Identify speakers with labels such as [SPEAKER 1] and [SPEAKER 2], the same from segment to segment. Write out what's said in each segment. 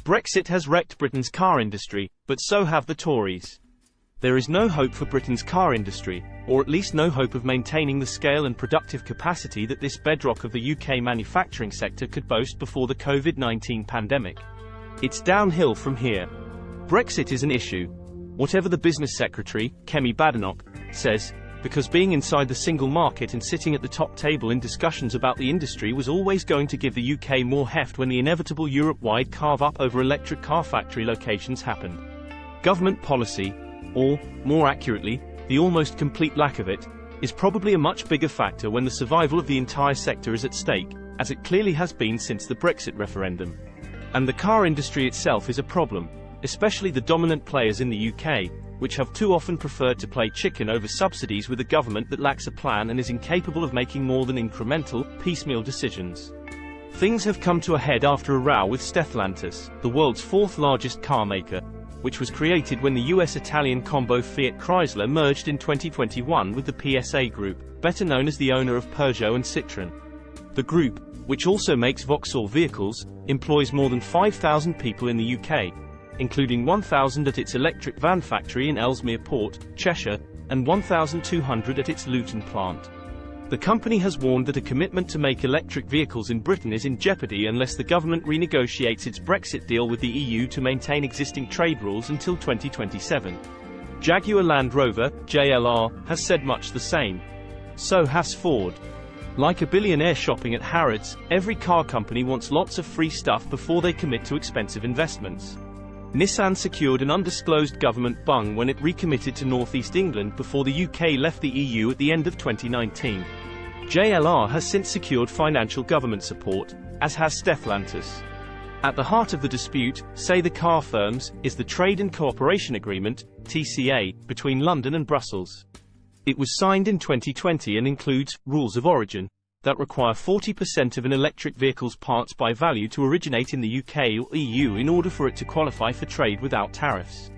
[SPEAKER 1] Brexit has wrecked Britain's car industry, but so have the Tories. There is no hope for Britain's car industry, or at least no hope of maintaining the scale and productive capacity that this bedrock of the UK manufacturing sector could boast before the COVID-19 pandemic. It's downhill from here. Brexit is an issue, whatever the business secretary, Kemi Badenoch, says, because being inside the single market and sitting at the top table in discussions about the industry was always going to give the UK more heft when the inevitable Europe-wide carve-up over electric car factory locations happened. Government policy, or, more accurately, the almost complete lack of it, is probably a much bigger factor when the survival of the entire sector is at stake, as it clearly has been since the Brexit referendum. And the car industry itself is a problem, especially the dominant players in the UK, which have too often preferred to play chicken over subsidies with a government that lacks a plan and is incapable of making more than incremental, piecemeal decisions. Things have come to a head after a row with Stellantis, the world's fourth largest car maker, which was created when the US-Italian combo Fiat Chrysler merged in 2021 with the PSA Group, better known as the owner of Peugeot and Citroën. The group, which also makes Vauxhall vehicles, employs more than 5,000 people in the UK, including 1,000 at its electric van factory in Ellesmere Port, Cheshire, and 1,200 at its Luton plant. The company has warned that a commitment to make electric vehicles in Britain is in jeopardy unless the government renegotiates its Brexit deal with the EU to maintain existing trade rules until 2027. Jaguar Land Rover, JLR, has said much the same. So has Ford. Like a billionaire shopping at Harrods, every car company wants lots of free stuff before they commit to expensive investments. Nissan secured an undisclosed government bung when it recommitted to North East England before the UK left the EU at the end of 2019. JLR has since secured financial government support, as has Stellantis. At the heart of the dispute, say the car firms, is the Trade and Cooperation Agreement, TCA, between London and Brussels. It was signed in 2020 and includes rules of origin that require 40% of an electric vehicle's parts by value to originate in the UK or EU in order for it to qualify for trade without tariffs.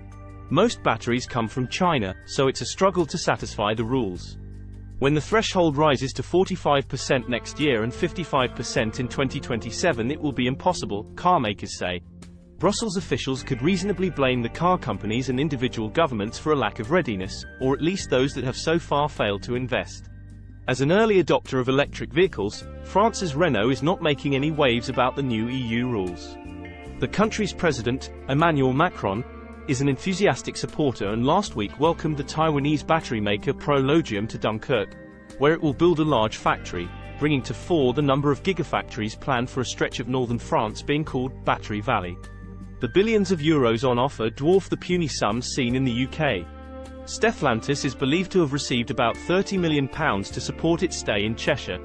[SPEAKER 1] Most batteries come from China, so it's a struggle to satisfy the rules. When the threshold rises to 45% next year and 55% in 2027, it will be impossible, car makers say. Brussels officials could reasonably blame the car companies and individual governments for a lack of readiness, or at least those that have so far failed to invest. As an early adopter of electric vehicles, France's Renault is not making any waves about the new EU rules. The country's president, Emmanuel Macron, is an enthusiastic supporter and last week welcomed the Taiwanese battery maker Prologium to Dunkirk, where it will build a large factory, bringing to 4 the number of gigafactories planned for a stretch of northern France being called Battery Valley. The billions of euros on offer dwarf the puny sums seen in the UK. Stellantis is believed to have received about £30 million to support its stay in Cheshire.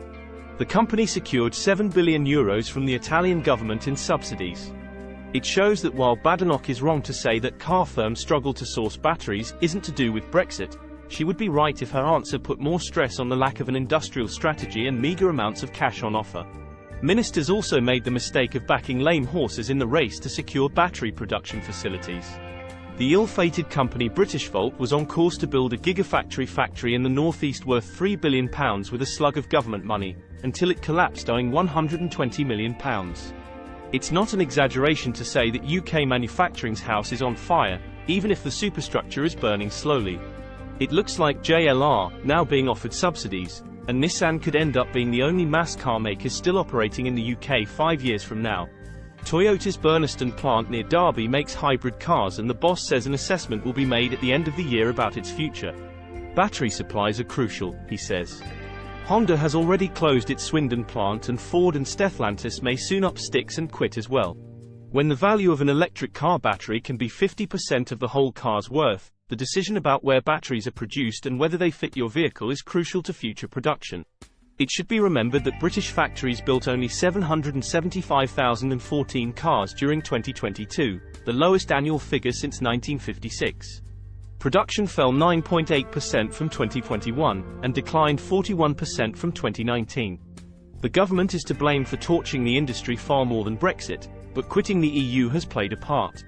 [SPEAKER 1] The company secured €7 billion from the Italian government in subsidies. It shows that while Badenoch is wrong to say that car firms struggle to source batteries isn't to do with Brexit, she would be right if her answer put more stress on the lack of an industrial strategy and meagre amounts of cash on offer. Ministers also made the mistake of backing lame horses in the race to secure battery production facilities. The ill-fated company Britishvolt was on course to build a gigafactory factory in the northeast worth £3 billion with a slug of government money, until it collapsed owing £120 million. It's not an exaggeration to say that UK manufacturing's house is on fire, even if the superstructure is burning slowly. It looks like JLR, now being offered subsidies, and Nissan could end up being the only mass car maker still operating in the UK 5 years from now. Toyota's Burnaston plant near Derby makes hybrid cars and the boss says an assessment will be made at the end of the year about its future. Battery supplies are crucial, he says. Honda has already closed its Swindon plant and Ford and Stellantis may soon up sticks and quit as well. When the value of an electric car battery can be 50% of the whole car's worth, the decision about where batteries are produced and whether they fit your vehicle is crucial to future production. It should be remembered that British factories built only 775,014 cars during 2022, the lowest annual figure since 1956. Production fell 9.8% from 2021, and declined 41% from 2019. The government is to blame for torching the industry far more than Brexit, but quitting the EU has played a part.